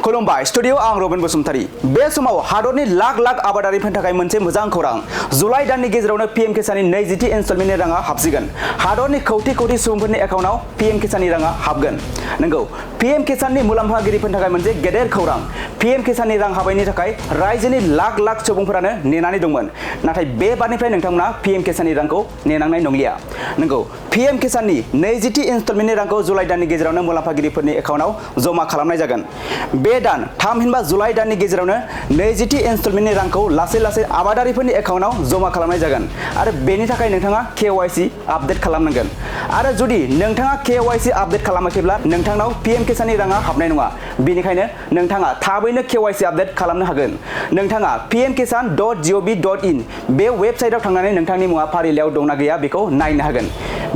खुलुमबाय स्टुडियो आं रबिन बसुमतारी बे समाव हादरनि लाख लाख आबादारिफोरनि थाखाय मोनसे मोजां खौरां जुलाइ दाननि गेजेरावनो पीएम किसाननि 20थि इनस्टलमेन्टनि राङा हाबसिगोन हादरनि खौटि खौटि सुबुंफोरनि एकाउन्टआव पीएम किसाननि राङा हाबगोन नंगौ पीएम किसाननि मुलाम्फागिरिफोरनि थाखाय मोनसे गेदेर खौरां पीएम किसाननि रां हाबनायनि थाखाय रायजोनि लाख लाख सुबुंफोरानो नेनानै दंमोन नाथाय बे बारनिफ्राय नोंथांमोना पीएम किसाननि रांखौ नेनांनाय नंलिया नंगौ पीएम किसाननि 20थि इनस्टलमेन्टनि रांखौ जुलाइ दाननि गेजेरावनो मुलाम्फागिरिफोरनि एकाउन्टआव जमा खालामनाय जागोन बे दान थामहिनबा जुलाइ दाननि गेजेरावनो 20थि इनस्टलमेन्टनि रांखौ लासै लासै आबादारिफोरनि एकाउन्टआव जमा खालामनाय जागोन आरो बेनि थाखाय नोंथाङा केवाईसी आपडेट खालामनांगोन आरो जुदि नोंथाङा केवाईसी आपडेट खालामाखैब्ला नोंथांनाव पीएम किसाननि राङा हाबनाय नङा बेनिखायनो नोंथाङा थाबैनो केवाईसी आपडेट खालामनो हागोन नोंथाङा pmkisan.gov.in बे वेबसाइटआव थांनानै नोंथांनि मुङा फारिलाइयाव दंना गैया बेखौ नायनो हागोन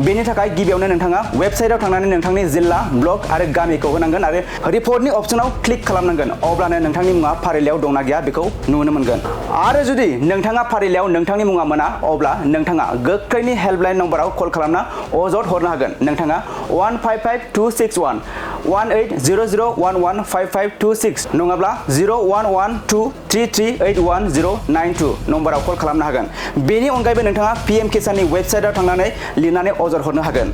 बेनि थाखाय गिबियावनो नोंथाङा वेबसाइटआव थांनानै नोंथांनि जिल्ला ब्लक आरो गामिखौ होनांगोन आरो रिपर्टनि अपसनाव क्लिक खालामनांगोन अब्लानो नोंथांनि मुङा फारिलाइयाव दंना गैया बेखौ नुनो मोनगोन आरो जुदि नोंथाङा फारिलाइयाव नोंथांनि मुङा मोना अब्ला नोंथाङा गोख्रैनि हेल्पलाइन नम्बराव कल खालामना अजद हरनो हागोन नोंथाङा 155261 1800115526 नङाब्ला 011233811092 नम्बराव कल खालामनो हागोन बेनि अनगायैबो नोंथाङा पीएम किसाननि वेबसाइटआव थांनानै लिरनानै अजद हरनो हागोन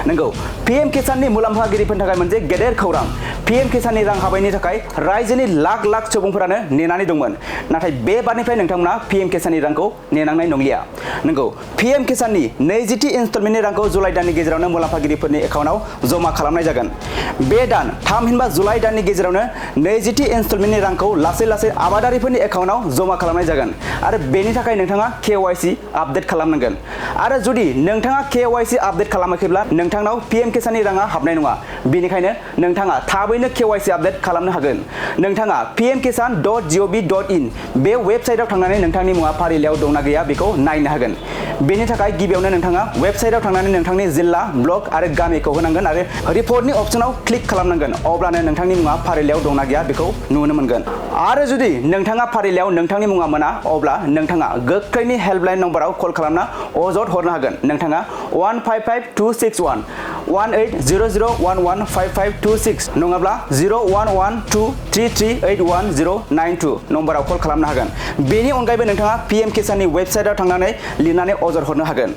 नंगौ पीएम किसाननि मुलाम्फागिरिफोरनि थाखाय मोनसे गेदेर खौरां पीएम किसाननि रां हाबनायनि थाखाय रायजोनि लाख लाख सुबुंफोरानो नेनानै दंमोन नाथाय बे बारनिफ्राय नोंथांमोना पीएम किसाननि रांखौ नेनांनाय नंलिया नंगौ पीएम किसाननि 20थि इनस्टलमेन्टनि रांखौ जुलाइ दाननि गेजेरावनो मुलाम्फागिरिफोरनि एकाउन्टआव जमा खालामनाय जागोन बे दान थामहिनबा जुलाइ दाननि गेजेरावनो 20थि इनस्टलमेन्टनि रांखौ लासै लासै आबादारिफोरनि एकाउन्टआव जमा खालामनाय जागोन आरो बेनि थाखाय नोंथाङा केवाईसी आपडेट खालामनांगोन आरो जुदि नोंथाङा केवाईसी आपडेट खालामाखैब्ला नोंथांनाव पीएम किसाननि राङा हाबनाय नङा बेनिखायनो नोंथाङा थाबैनो केवाईसी आपडेट खालामनो हागोन नोंथाङा pmkisan.gov.in बे वेबसाइटआव थांनानै नोंथांनि मुङा फारिलाइयाव दंना गैया बेखौ नायनो हागोन बेनि थाखाय गिबियावनो नोंथाङा वेबसाइटआव थांनानै नोंथांनि जिल्ला ब्लक आरो गामिखौ होनांगोन आरो रिपर्टनि अपसनाव क्लिक खालामनांगोन अब्लानो नोंथांनि मुङा फारिलाइयाव दंना गैया बेखौ नुनो मोनगोन आरो जुदि नोंथाङा फारिलाइयाव नोंथांनि मुङा मोना अब्ला नोंथाङा गोख्रैनि हेल्पलाइन नम्बराव कल खालामना अजद हरनो हागोन नोंथाङा 155261 1800115526 नङाब्ला 011233811092 नम्बराव कल खालामनो हागोन बेनि अनगायैबो नोंथाङा पीएम किसाननि वेबसाइटआव थांनानै लिरनानै अजद हरनो हागोन